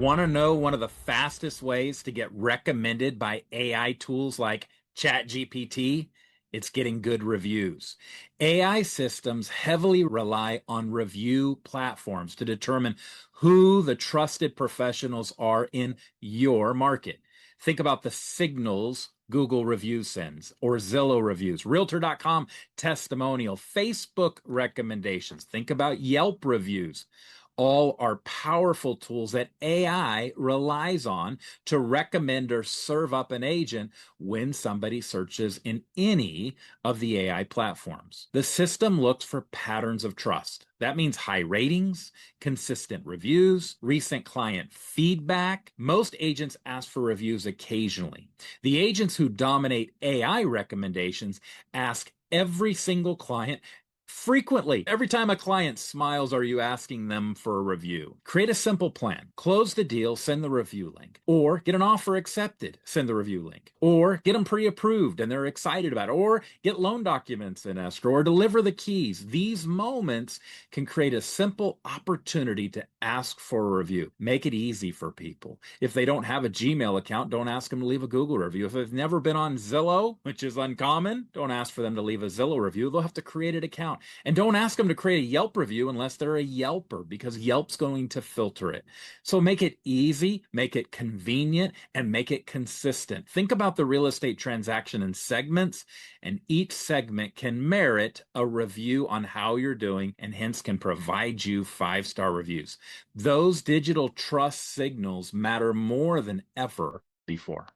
Want to know one of the fastest ways to get recommended by AI tools like ChatGPT? It's getting good reviews. AI systems heavily rely on review platforms to determine who the trusted professionals are in your market. Think about the signals Google reviews sends, or Zillow reviews, Realtor.com testimonial, Facebook recommendations. Think about Yelp reviews. All are powerful tools that AI relies on to recommend or serve up an agent when somebody searches in any of the AI platforms. The system looks for patterns of trust. That means high ratings, consistent reviews, recent client feedback. Most agents ask for reviews occasionally. The agents who dominate AI recommendations ask every single client frequently. Every time a client smiles, are you asking them for a review? Create a simple plan. Close the deal, send the review link. Or get an offer accepted, send the review link. Or get them pre-approved and they're excited about it. Or get loan documents in escrow or deliver the keys. These moments can create a simple opportunity to ask for a review. Make it easy for people. If they don't have a Gmail account, don't ask them to leave a Google review. If they've never been on Zillow, which is uncommon, don't ask for them to leave a Zillow review. They'll have to create an account. And don't ask them to create a Yelp review unless they're a Yelper, because Yelp's going to filter it. So make it easy, make it convenient, and make it consistent. Think about the real estate transaction in segments, and each segment can merit a review on how you're doing and hence can provide you 5-star reviews. Those digital trust signals matter more than ever before.